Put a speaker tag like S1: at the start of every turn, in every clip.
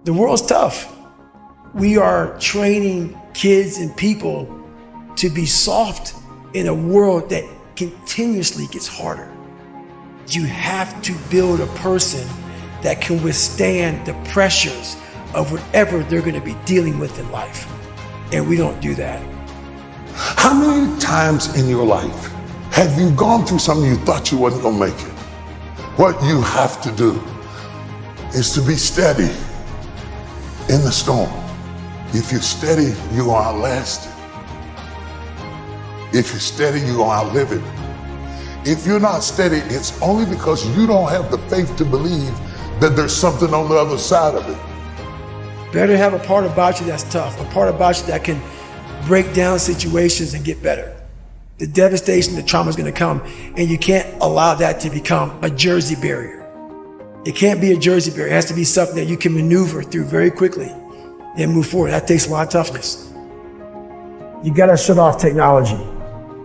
S1: The world's tough. We are training kids and people to be soft in a world that continuously gets harder. You have to build a person that can withstand the pressures of whatever they're going to be dealing with in life. And we don't do that.
S2: How many times in your life have you gone through something you thought you wasn't going to make it? What you have to do is to be steady in the storm. If you're steady, you're going to outlast it. If you're steady, you're going to outlive it. If you're not steady, it's only because you don't have the faith to believe that there's something on the other side of it.
S1: Better have a part about you that's tough, a part about you that can break down situations and get better. The devastation, the trauma is going to come, and you can't allow that to become a Jersey barrier. It can't be a Jersey barrier. It has to be something that you can maneuver through very quickly and move forward. That takes a lot of toughness. You got to shut off technology.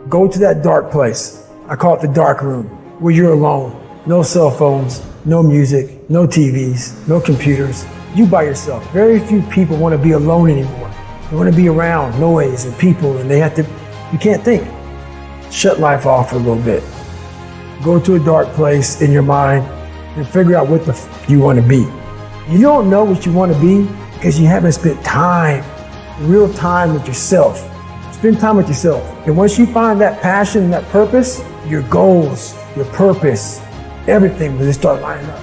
S1: Go to that dark place. I call it the dark room, where you're alone. No cell phones, no music, no TVs, no computers. You by yourself. Very few people want to be alone anymore. They want to be around noise and people, and you can't think. Shut life off for a little bit. Go to a dark place in your mind and figure out what you want to be. You don't know what you want to be because you haven't spent real time with yourself. Spend time with yourself. And once you find that passion and that purpose, your goals, your purpose, everything will just start lining up.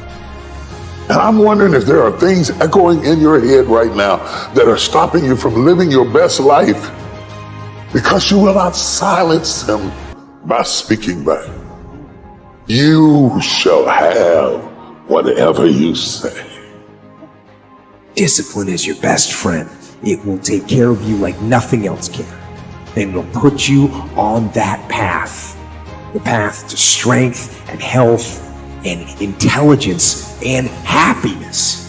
S2: And I'm wondering if there are things echoing in your head right now that are stopping you from living your best life because you will not silence them by speaking back. You shall have whatever you say.
S3: Discipline is your best friend. It will take care of you like nothing else can. And will put you on that path. The path to strength and health and intelligence and happiness.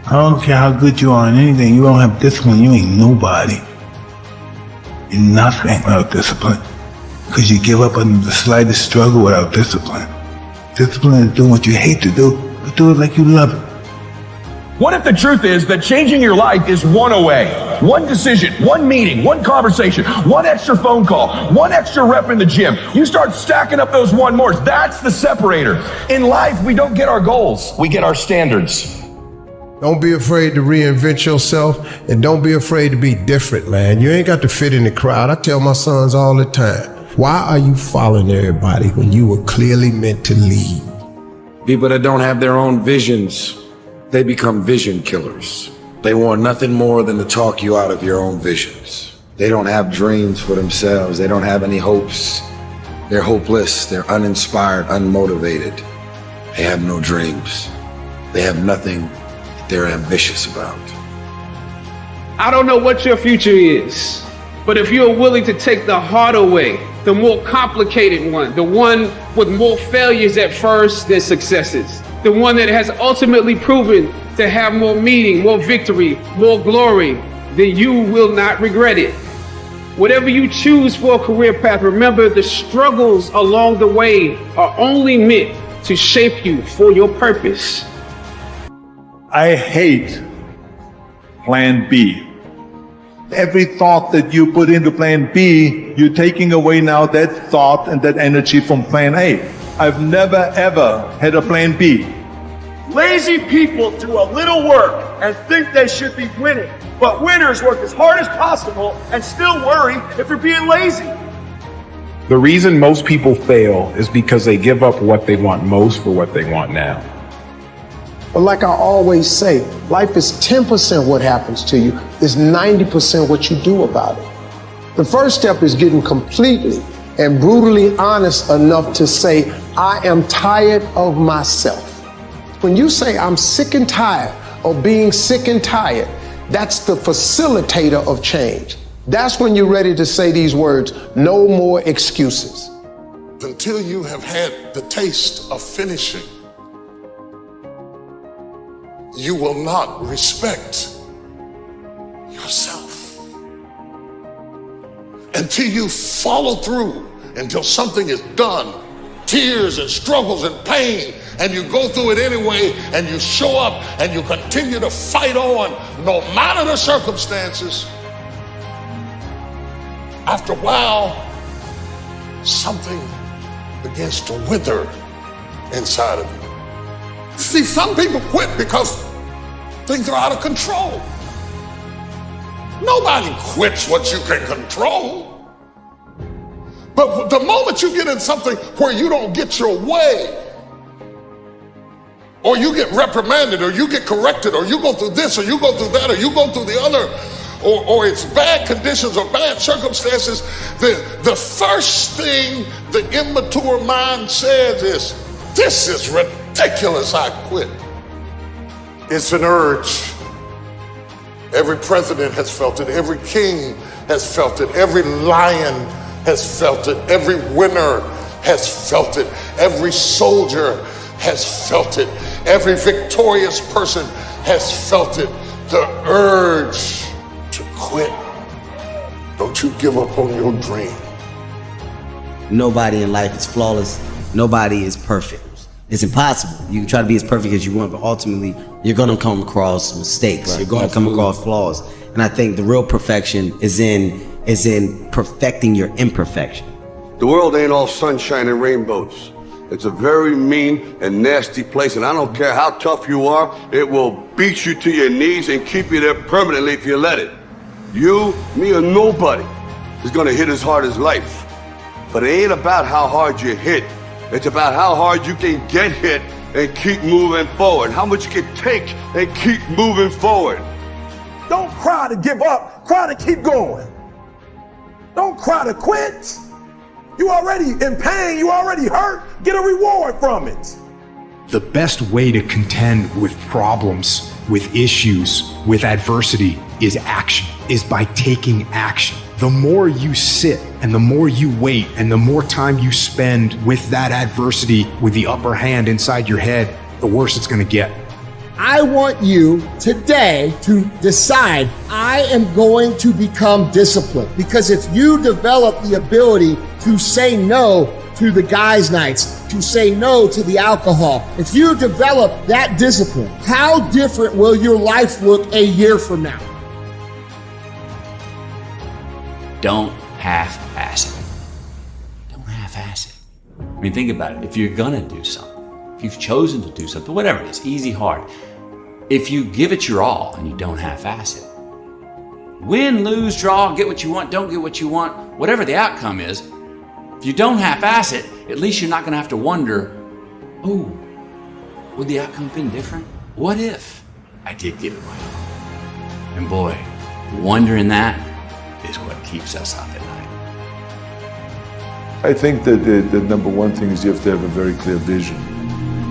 S4: I don't care how good you are in anything, you don't have discipline, you ain't nobody. You're nothing without discipline. Because you give up on the slightest struggle without discipline. Discipline is doing what you hate to do, but do it like you love it.
S5: What if the truth is that changing your life is one away? One decision, one meeting, one conversation, one extra phone call, one extra rep in the gym. You start stacking up those one mores. That's the separator. In life, we don't get our goals. We get our standards.
S6: Don't be afraid to reinvent yourself, and don't be afraid to be different, man. You ain't got to fit in the crowd. I tell my sons all the time, why are you following everybody when you were clearly meant to lead?
S7: People that don't have their own visions, they become vision killers. They want nothing more than to talk you out of your own visions. They don't have dreams for themselves. They don't have any hopes. They're hopeless. They're uninspired, unmotivated. They have no dreams. They have nothing they're ambitious about.
S8: I don't know what your future is, but if you're willing to take the harder way, the more complicated one, the one with more failures at first than successes, the one that has ultimately proven to have more meaning, more victory, more glory, then you will not regret it. Whatever you choose for a career path, remember the struggles along the way are only meant to shape you for your purpose.
S4: I hate plan B. Every thought that you put into plan B, you're taking away now that thought and that energy from plan A. I've never ever had a plan B.
S9: Lazy people do a little work and think they should be winning, but winners work as hard as possible and still worry if they're being lazy.
S5: The reason most people fail is because they give up what they want most for what they want now.
S10: But like I always say, life is 10% what happens to you, is 90% what you do about it. The first step is getting completely and brutally honest enough to say, I am tired of myself. When you say I'm sick and tired of being sick and tired, that's the facilitator of change. That's when you're ready to say these words, no more excuses.
S2: Until you have had the taste of finishing, you will not respect yourself. Until you follow through, until something is done, tears and struggles and pain and you go through it anyway, and you show up and you continue to fight on no matter the circumstances, after a while, something begins to wither inside of you. See, some people quit because things are out of control. Nobody quits what you can control. But the moment you get in something where you don't get your way, or you get reprimanded, or you get corrected, or you go through this, or you go through that, or you go through the other, or it's bad conditions or bad circumstances, the first thing the immature mind says is, this is ridiculous, I quit. It's an urge. Every president has felt it. Every king has felt it. Every lion has felt it. Every winner has felt it. Every soldier has felt it. Every victorious person has felt it. The urge to quit. Don't you give up on your dream.
S11: Nobody in life is flawless. Nobody is perfect. It's impossible. You can try to be as perfect as you want, but ultimately you're going to come across mistakes. You're going to come across flaws. And I think the real perfection is in perfecting your imperfection.
S12: The world ain't all sunshine and rainbows. It's a very mean and nasty place, and I don't care how tough you are, it will beat you to your knees and keep you there permanently if you let it. You, me, or nobody is gonna hit as hard as life. But it ain't about how hard you hit. It's about how hard you can get hit and keep moving forward. How much you can take and keep moving forward.
S9: Don't cry to give up, cry to keep going. Don't cry to quit. You already in pain, you already hurt, get a reward from it.
S13: The best way to contend with problems, with issues, with adversity is action, is by taking action. The more you sit and the more you wait and the more time you spend with that adversity, with the upper hand inside your head, the worse it's gonna get.
S14: I want you today to decide I am going to become disciplined, because if you develop the ability to say no to the guys' nights, to say no to the alcohol, if you develop that discipline, how different will your life look a year from now?
S15: Don't half-ass it. Don't half-ass it. I mean, think about it. If you're gonna do something, if you've chosen to do something, whatever it is, easy, hard, if you give it your all and you don't half-ass it, win, lose, draw, get what you want, don't get what you want, whatever the outcome is, if you don't half-ass it, at least you're not gonna have to wonder, oh, would the outcome have been different? What if I did give it my all? And boy, wondering that is what keeps us up at night.
S16: I think that the number one thing is you have to have a very clear vision,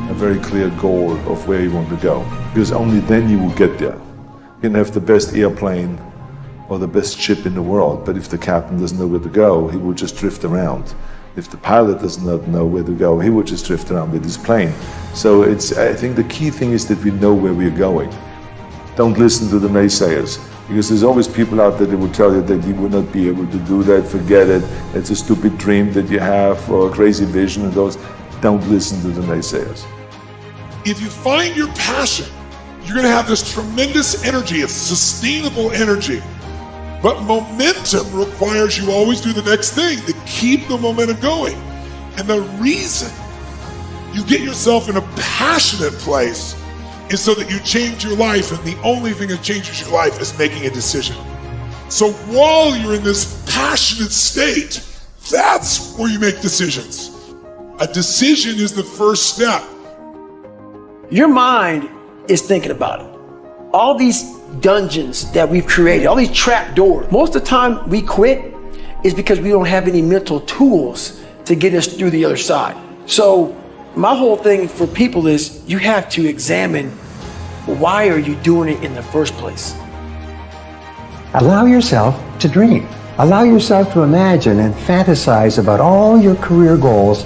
S16: a very clear goal of where you want to go, because only then you will get there. You can have the best airplane or the best ship in the world, but if the captain doesn't know where to go, he will just drift around. If the pilot does not know where to go, he will just drift around with his plane. So I think the key thing is that we know where we're going. Don't listen to the naysayers, because there's always people out there that will tell you that you will not be able to do that, forget it, it's a stupid dream that you have, or a crazy vision, and those. Don't listen to the naysayers.
S2: If you find your passion, you're going to have this tremendous energy. It's sustainable energy. But momentum requires you always do the next thing to keep the momentum going. And the reason you get yourself in a passionate place is so that you change your life, and the only thing that changes your life is making a decision. So while you're in this passionate state, that's where you make decisions. A decision is the first step.
S1: Your mind is thinking about it. All these dungeons that we've created, all these trap doors, most of the time we quit is because we don't have any mental tools to get us through the other side. So my whole thing for people is you have to examine, why are you doing it in the first place?
S17: Allow yourself to dream. Allow yourself to imagine and fantasize about all your career goals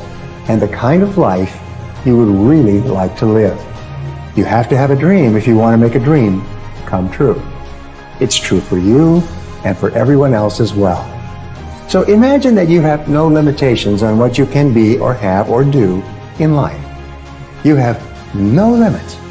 S17: and the kind of life you would really like to live. You have to have a dream if you want to make a dream come true. It's true for you and for everyone else as well. So imagine that you have no limitations on what you can be or have or do in life. You have no limits.